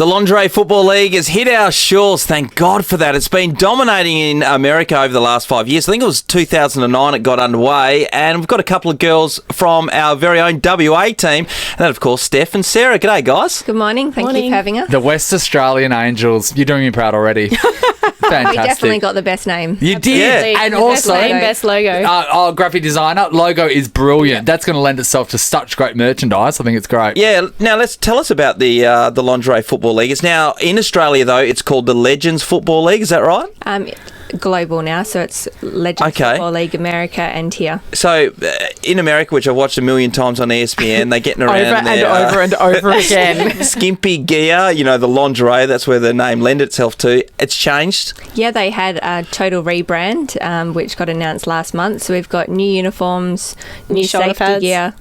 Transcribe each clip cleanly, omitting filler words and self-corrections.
The Lingerie Football League has hit our shores. Thank God for that. It's been dominating in America over the last 5 years. I think it was 2009 it got underway. And we've got a couple of girls from our very own WA team. And that, of course, Steph and Sarah. G'day, guys. Good morning. Thank you for having us. The West Australian Angels. You're doing me proud already. Fantastic. We definitely got the best name. You did. Yeah. And The also, best logo. graphic designer. Logo is brilliant. That's going to lend itself to such great merchandise. I think it's great. Yeah. Now, let's tell us about the Lingerie Football League. It's now, in Australia, though, it's called the Legends Football League. Is that right? Global now, so it's Legends Football League America and here. So, in America, which I've watched a million times on ESPN, they're getting around over and over again. Skimpy gear, the lingerie, that's where the name lends itself to. It's changed. Yeah, they had a total rebrand, which got announced last month. So we've got new uniforms, new shoulder safety pads. gear.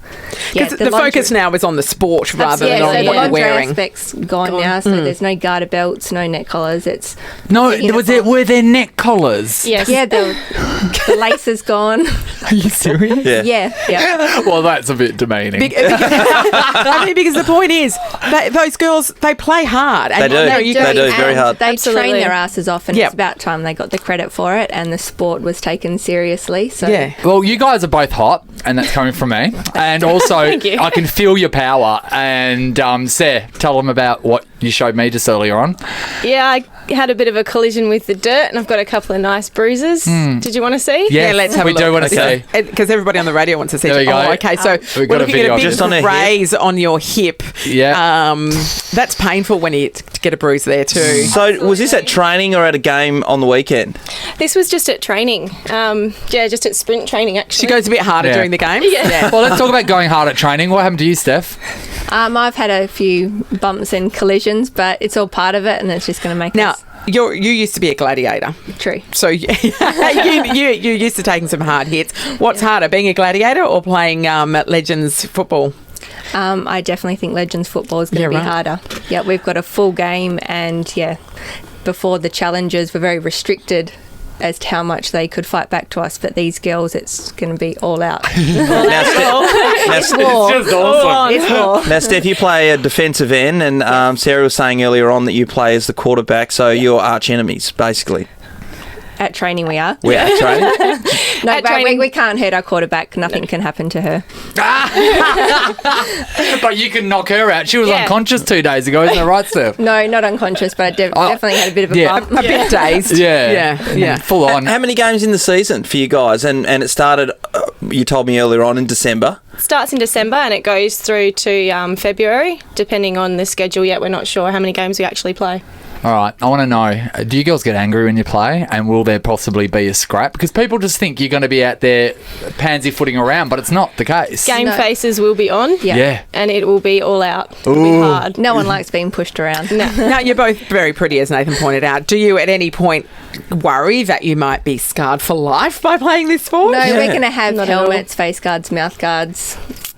Because the focus now is on the sport rather than on what you're wearing. Aspect's gone now, so there's no garter belts, no neck collars. It's were there neck collars? Yes. Yeah, the lace is gone. Are you serious? Yeah. Well, that's a bit demeaning. Because the point is, those girls, they play hard. They do. They do very hard. They train their asses off, and it's about time they got the credit for it, and the sport was taken seriously. So. Yeah. Well, you guys are both hot, and that's coming from me. And also, I can feel your power. And Sarah, tell them about what you showed me just earlier on. Yeah, I had a bit of a collision with the dirt, and I've got a couple of nice bruises. Did you want to see? Yeah, let's have a look. We do want to see. Because everybody on the radio wants to see. There we go. Oh, okay. So we're looking at a big raise on your hip. Yeah. That's painful when you get a bruise there too. So was this at training or at a game on the weekend? This was just at training. Just at sprint training, actually. She goes a bit harder during the game. Yeah. Well, let's talk about going hard at training. What happened to you, Steph? I've had a few bumps and collisions, but it's all part of it, and it's just going to make us... You used to be a gladiator. True. So you're used to taking some hard hits. What's harder, being a gladiator or playing Legends football? I definitely think Legends football is going to be harder. Yeah, we've got a full game, and before the challenges were very restricted as to how much they could fight back to us, but these girls, it's going to be all out. It's just awesome. It's war. Now, Steph, you play a defensive end, and Sarah was saying earlier on that you play as the quarterback, so you're arch enemies, basically. At training, we are. We're at training? No, but we can't hurt our quarterback. Nothing can happen to her. But you can knock her out. She was unconscious 2 days ago, isn't that right, Steph? No, not unconscious, but I definitely had a bit of a bump. A bit dazed. Yeah. Full on. How many games in the season for you guys? And it started, you told me earlier on, in December. Starts in December and it goes through to February, depending on the schedule yet. We're not sure how many games we actually play. All right, I want to know, do you girls get angry when you play, and will there possibly be a scrap? Because people just think you're going to be out there pansy footing around, but it's not the case. Game faces will be on, and it will be all out. It'll be hard. No one likes being pushed around. Now, you're both very pretty, as Nathan pointed out. Do you at any point worry that you might be scarred for life by playing this sport? No, we're going to have helmets, face guards, mouth guards.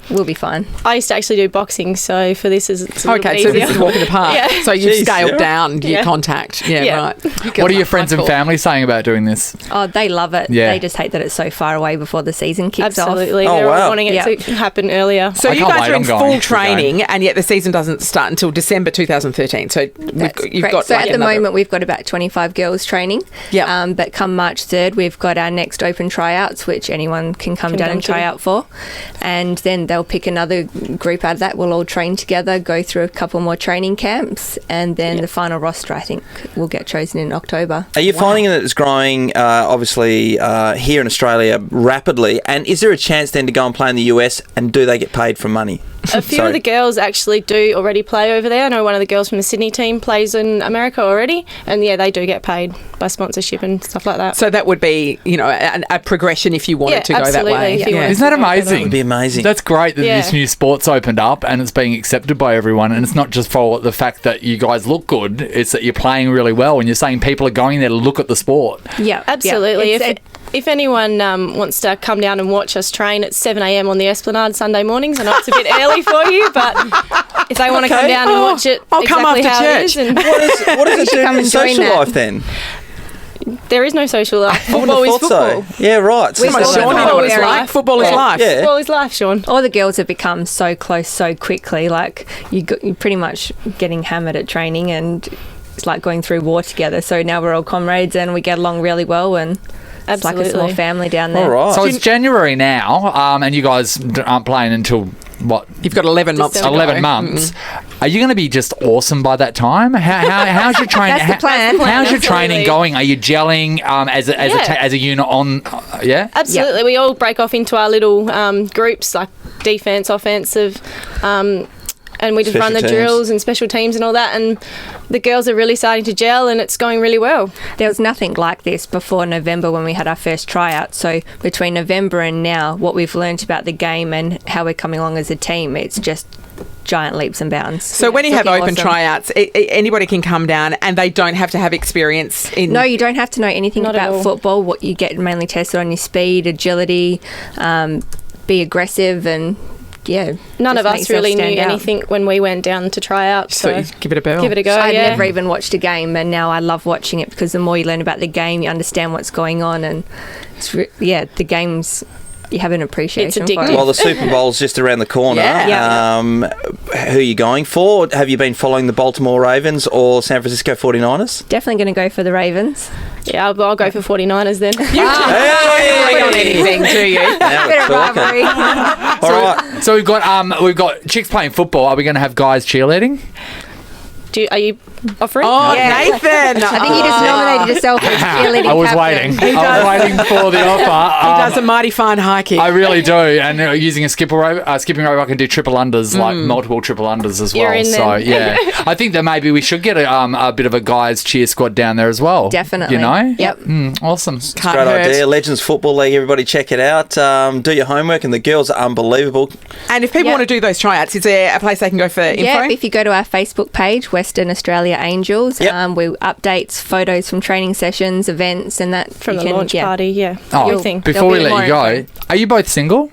We'll be fine. I used to actually do boxing, so for this it's a little bit so easier. this is walking apart. So you've scaled down your contact. Right. What are your friends and family saying about doing this? Oh, they love it. Yeah. They just hate that it's so far away before the season kicks Absolutely. off. They're all wanting it to happen earlier. So you guys are in full training, and yet the season doesn't start until December 2013. So you've got. So at the moment we've got about 25 girls training. Yeah. But come March 3rd, we've got our next open tryouts, which anyone can come down and try out for, and then they'll pick another group out of that. We'll all train together, go through a couple more training camps, and then the final roster, I think, will get chosen in October. Are you finding that it's growing, obviously, here in Australia rapidly? And is there a chance then to go and play in the US, and do they get paid for money? A few of the girls actually do already play over there. I know one of the girls from the Sydney team plays in America already, and they do get paid by sponsorship and stuff like that. So that would be, a progression if you wanted to go that way. Isn't that amazing? It would be amazing. That's great that this new sport's opened up and it's being accepted by everyone, and it's not just for the fact that you guys look good, it's that you're playing really well, and you're saying people are going there to look at the sport. Yeah, absolutely. If anyone wants to come down and watch us train at 7 a.m. on the Esplanade Sunday mornings, I know it's a bit early for you, but if they want to come down and watch it, I'll come after church. What does it do in social life then? There is no social life. I wouldn't Football have is thought football. so. Yeah, right. Come on, Football Sean, you know what it's is like. life. Football is life. Yeah. Football is life, Sean. All the girls have become so close so quickly. Like you're pretty much getting hammered at training, and it's like going through war together. So now we're all comrades and we get along really well, and it's like a small Absolutely. family down there. All right. So it's January now, and you guys aren't playing until what? You've got 11 months to go. 11 months. Are you going to be just awesome by that time? How's your training? That's the plan. How's your training Absolutely. going? Are you gelling as a unit on? Yeah. Absolutely. We all break off into our little groups, like defence, offensive, and we just Special run the teams. drills and special teams and all that. And the girls are really starting to gel, and it's going really well. There was nothing like this before November when we had our first tryout. So between November and now, what we've learnt about the game and how we're coming along as a team, it's just giant leaps and bounds. So when you have Looking open awesome. tryouts, anybody can come down and they don't have to have experience in... No, you don't have to know anything Not at about all. football. What you get mainly tested on your speed, agility, be aggressive, and None just of make us yourself really stand knew out. anything when we went down to try out. So So you give it a bell. give it a go. I'd yeah. never even watched a game, and now I love watching it because the more you learn about the game, you understand what's going on, and it's the game's, you have an appreciation for addictive. it. Well, the Super Bowl's just around the corner. Yeah. Who are you going for? Have you been following the Baltimore Ravens or San Francisco 49ers? Definitely going to go for the Ravens. Yeah, I'll go for 49ers then. Agree on anything, do you? Now Bit we're of talking. rivalry. All right. So we've got chicks playing football. Are we going to have guys cheerleading? Are you offering? Oh, Yeah. Nathan! I think you just nominated yourself as cheerleading I was captain. waiting. I was waiting for the offer. He does a mighty fine high kick. I really do, and using a skipping rope, I can do triple unders, like multiple triple unders as You're well. in So then. yeah, I think that maybe we should get a bit of a guys cheer squad down there as well. Definitely. you know. Yep. Awesome. Can't Great hurt. idea. Legends Football League. Everybody check it out. Do your homework, and the girls are unbelievable. And if people Yeah. want to do those tryouts, is there a place they can go for info? Yeah, if you go to our Facebook page, Western Australia Angels, Yep. we updates photos from training sessions, events, and that From you the can- launch yeah. party, yeah. Oh, Everything. before we There'll be let you more go, info. are you both single?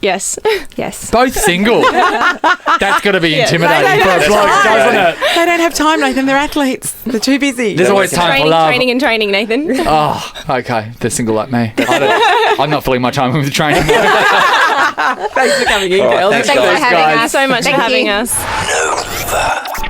Yes. Yes. Both single. That's got to be intimidating They for a don't bloke, have doesn't time. it? They don't have time, Nathan. They're athletes. They're too busy. There's always time for training, love. training, and training, Nathan. Oh, okay. They're single like me. I'm not filling my time with training. Thanks for coming in, All right, girls. thanks, Thanks for guys. having guys. Thank you us. so much Thank for having you. us.